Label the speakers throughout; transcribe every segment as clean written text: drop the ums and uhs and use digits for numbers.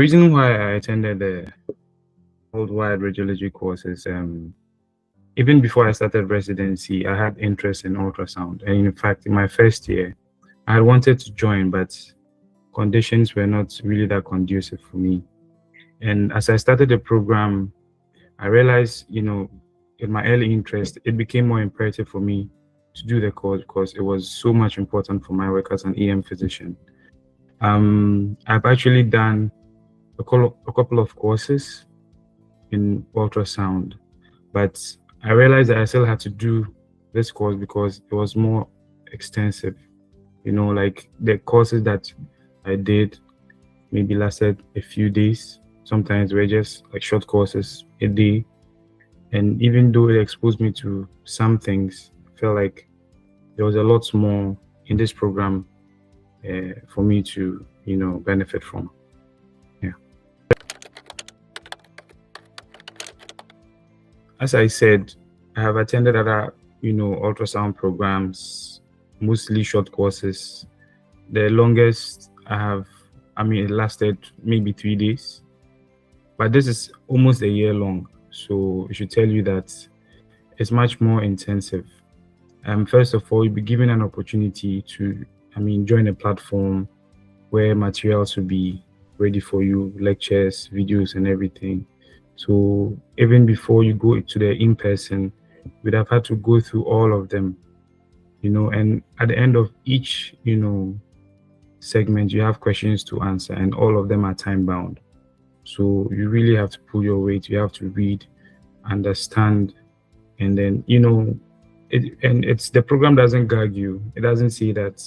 Speaker 1: reason why I attended the worldwide radiology course is even before I started residency, I had interest in ultrasound. And in fact, in my first year, I wanted to join, but conditions were not really that conducive for me. And as I started the program, I realized, in my early interest, it became more imperative for me to do the course because it was so much important for my work as an EM physician. I've actually done a couple of courses in ultrasound, but I realized that I still had to do this course because it was more extensive. Like the courses that I did maybe lasted a few days. Sometimes were just like short courses a day. And even though it exposed me to some things, I felt like there was a lot more in this program for me to, benefit from. Yeah. As I said, I have attended other, ultrasound programs, mostly short courses. The longest it lasted maybe 3 days, but this is almost a year long. So it should tell you that it's much more intensive. First of all, you'll be given an opportunity to, join a platform where materials will be ready for you, lectures, videos, and everything. So even before you go to the in-person, you'd have had to go through all of them, and at the end of each, segment, you have questions to answer, and all of them are time bound. So you really have to pull your weight. You have to read, understand, and then, it's the program doesn't gag you. It doesn't say that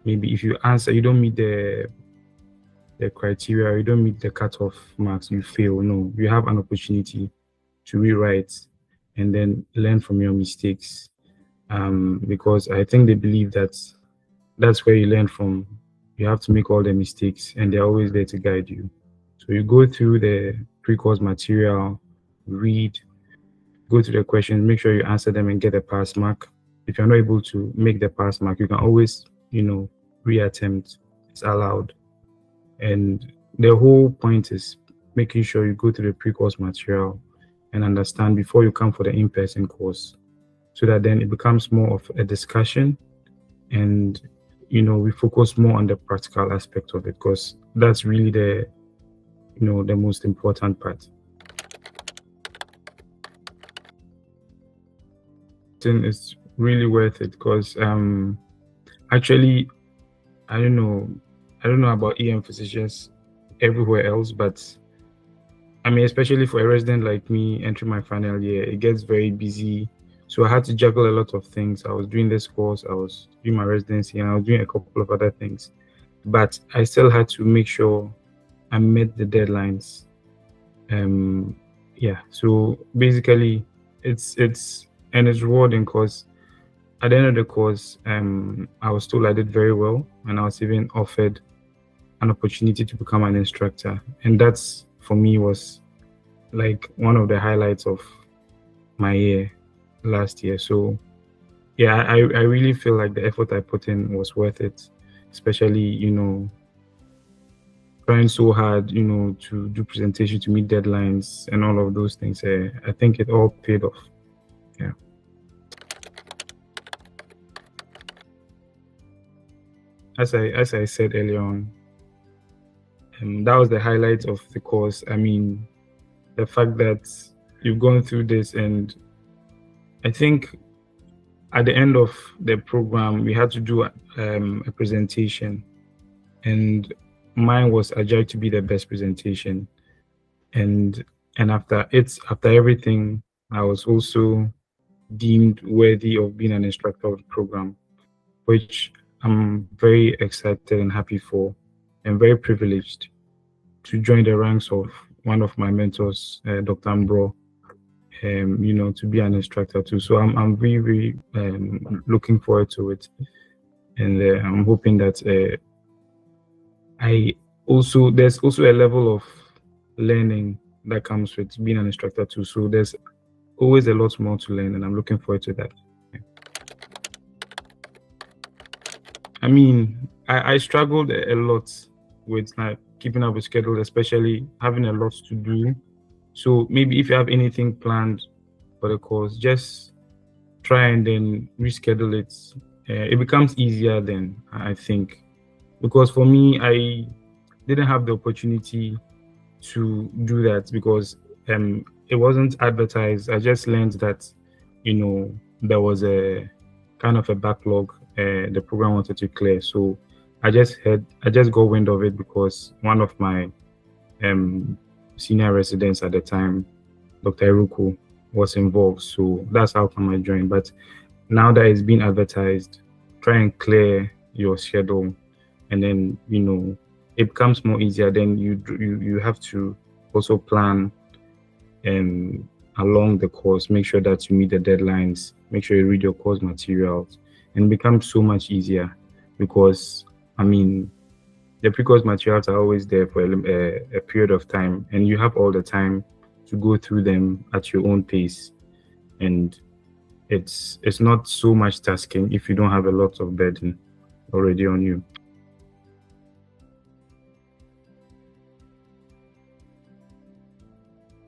Speaker 1: maybe if you answer, you don't meet the criteria, you don't meet the cutoff marks, you fail. No, you have an opportunity to rewrite and then learn from your mistakes. Because I think they believe that that's where you learn from. You have to make all the mistakes, and they're always there to guide you. So you go through the pre-course material, read, go to the questions, make sure you answer them and get a pass mark. If you're not able to make the pass mark, you can always, reattempt. It's allowed. And the whole point is making sure you go through the pre-course material and understand before you come for the in-person course, so that then it becomes more of a discussion, and we focus more on the practical aspect of it, because that's really the most important part. It's really worth it because actually I don't know about EM physicians everywhere else, but especially for a resident like me entering my final year, it gets very busy. So I had to juggle a lot of things. I was doing this course, I was doing my residency, and I was doing a couple of other things. But I still had to make sure I met the deadlines. So basically it's rewarding because at the end of the course, I was told I did very well, and I was even offered an opportunity to become an instructor. And that's, for me, was like one of the highlights of my year last year. So yeah, I really feel like the effort I put in was worth it, especially, trying so hard, to do presentation, to meet deadlines and all of those things. I think it all paid off. Yeah. As I said earlier on, that was the highlight of the course. The fact that you've gone through this, and I think at the end of the program, we had to do a presentation, and mine was adjudged to be the best presentation. And after everything, I was also deemed worthy of being an instructor of the program, which I'm very excited and happy for, and very privileged to join the ranks of one of my mentors, Dr. Ambro, to be an instructor too. So I'm really, really looking forward to it, and I'm hoping that there's also a level of learning that comes with being an instructor too. So there's always a lot more to learn, and I'm looking forward to that. I struggled a lot with keeping up with schedule, especially having a lot to do. So maybe if you have anything planned for the course, just try and then reschedule it. It becomes easier then, I think, because for me, I didn't have the opportunity to do that because it wasn't advertised. I just learned that, there was a kind of a backlog the program wanted to clear. So I just got wind of it because one of my senior residents at the time, Dr. Eruku, was involved. So that's how come I joined. But now that it's been advertised, try and clear your schedule, and then it becomes more easier. Then you have to also plan along the course, make sure that you meet the deadlines, make sure you read your course materials, and it becomes so much easier because the pre-course materials are always there for a period of time, and you have all the time to go through them at your own pace, and it's not so much tasking if you don't have a lot of burden already on you.